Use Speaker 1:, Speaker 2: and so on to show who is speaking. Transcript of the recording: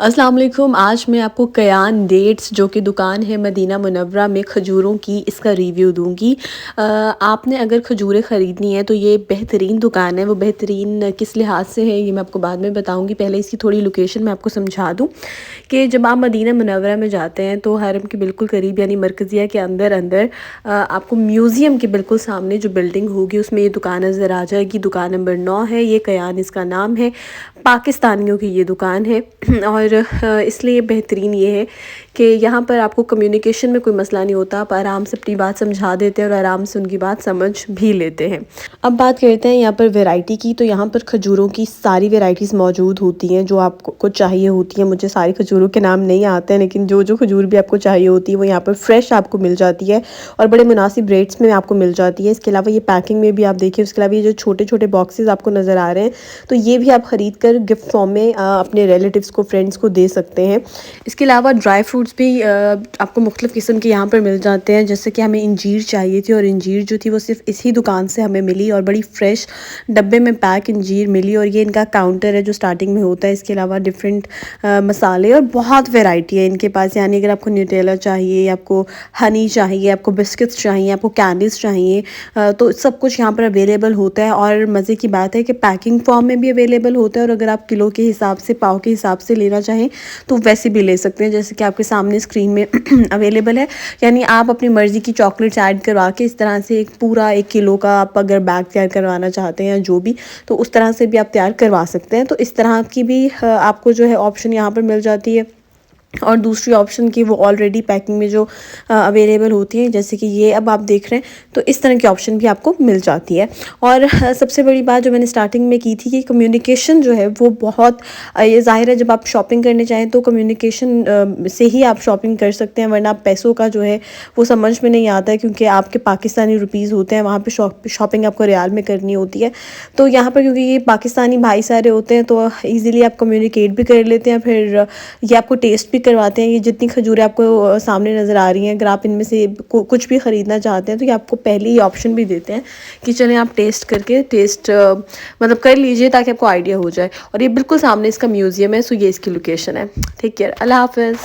Speaker 1: अस्सलाम वालेकुम। आज मैं आपको कयान डेट्स जो कि दुकान है मदीना मुनव्वरा में खजूरों की, इसका रिव्यू दूंगी। आपने अगर खजूरें ख़रीदनी है तो ये बेहतरीन दुकान है। वो बेहतरीन किस लिहाज से है ये मैं आपको बाद में बताऊंगी। पहले इसकी थोड़ी लोकेशन मैं आपको समझा दूं कि जब आप मदीना मुनव्वरा में जाते हैं तो हरम के बिल्कुल करीब यानी मरकज़िया के अंदर अंदर आपको म्यूज़ियम के बिल्कुल सामने जो बिल्डिंग होगी उसमें ये दुकान नज़र आ जाएगी। दुकान नंबर 9 है, ये कयान इसका नाम है। पाकिस्तानियों की ये दुकान है और इसलिए बेहतरीन ये है कि यहाँ पर आपको कम्युनिकेशन में कोई मसला नहीं होता। आप आराम से अपनी बात समझा देते हैं और आराम से उनकी बात समझ भी लेते हैं। अब बात करते हैं यहाँ पर वैरायटी की। तो यहाँ पर खजूरों की सारी वैरायटीज़ मौजूद होती हैं जो आपको चाहिए होती हैं। मुझे सारी खजूरों के नाम नहीं आते हैं, लेकिन जो जो खजूर भी आपको चाहिए होती है वो यहाँ पर फ्रेश आपको मिल जाती है और बड़े मुनासिब रेट्स में आपको मिल जाती है। इसके अलावा ये पैकिंग में भी आप देखिए, उसके अलावा ये जो छोटे छोटे बॉक्सेस आपको नज़र आ रहे हैं तो ये भी आप ख़रीद कर गिफ्ट फॉर्म में अपने रिलेटिव्स को, फ्रेंड्स को दे सकते हैं। इसके अलावा ड्राई फ्रूट्स भी आपको मुख्तलिफ़ किस्म के यहाँ पर मिल जाते हैं। जैसे कि हमें इंजीर चाहिए थी और इंजीर जो थी वो सिर्फ इसी दुकान से हमें मिली और बड़ी फ़्रेश डब्बे में पैक इंजीर मिली। और ये इनका काउंटर है जो स्टार्टिंग में होता है। इसके अलावा डिफरेंट मसाले और बहुत वैरायटी है इनके पास। यानी अगर आपको न्यूटेला चाहिए, आपको हनी चाहिए, आपको बिस्किट्स चाहिए, आपको कैंडीज़ चाहिए, तो सब कुछ यहाँ पर अवेलेबल होता है। और मज़े की बात है कि पैकिंग फॉर्म में भी अवेलेबल होता है और अगर आप किलो के हिसाब से, पाव के हिसाब से लेना चाहें तो वैसे भी ले सकते हैं, जैसे कि आपके सामने स्क्रीन में अवेलेबल है। यानी आप अपनी मर्ज़ी की चॉकलेट्स ऐड करवा के इस तरह से एक पूरा 1 किलो का आप अगर बैग तैयार करवाना चाहते हैं जो भी, तो उस तरह से भी आप तैयार करवा सकते हैं। तो इस तरह की भी आपको जो है ऑप्शन यहाँ पर मिल जाती है। और दूसरी ऑप्शन की वो ऑलरेडी पैकिंग में जो अवेलेबल होती है, जैसे कि ये अब आप देख रहे हैं, तो इस तरह की ऑप्शन भी आपको मिल जाती है। और सबसे बड़ी बात जो मैंने स्टार्टिंग में की थी कि कम्युनिकेशन जो है वो बहुत, ये ज़ाहिर है जब आप शॉपिंग करने चाहें तो कम्युनिकेशन से ही आप शॉपिंग कर सकते हैं, वरना पैसों का जो है वो समझ में नहीं आता है, क्योंकि आपके पाकिस्तानी रुपीज़ होते हैं, वहाँ पर शॉपिंग आपको रियाल में करनी होती है। तो यहाँ पर क्योंकि ये पाकिस्तानी भाई सारे होते हैं तो ईज़िली आप कम्युनिकेट भी कर लेते हैं। फिर ये आपको टेस्ट भी करवाते हैं। ये जितनी खजूरें आपको सामने नज़र आ रही हैं, अगर आप इनमें से कुछ भी ख़रीदना चाहते हैं तो ये आपको पहले ही ऑप्शन भी देते हैं कि चलें आप टेस्ट करके मतलब कर लीजिए ताकि आपको आइडिया हो जाए। और ये बिल्कुल सामने इसका म्यूज़ियम है। सो ये इसकी लोकेशन है। टेक केयर, अल्लाह हाफ़िज़।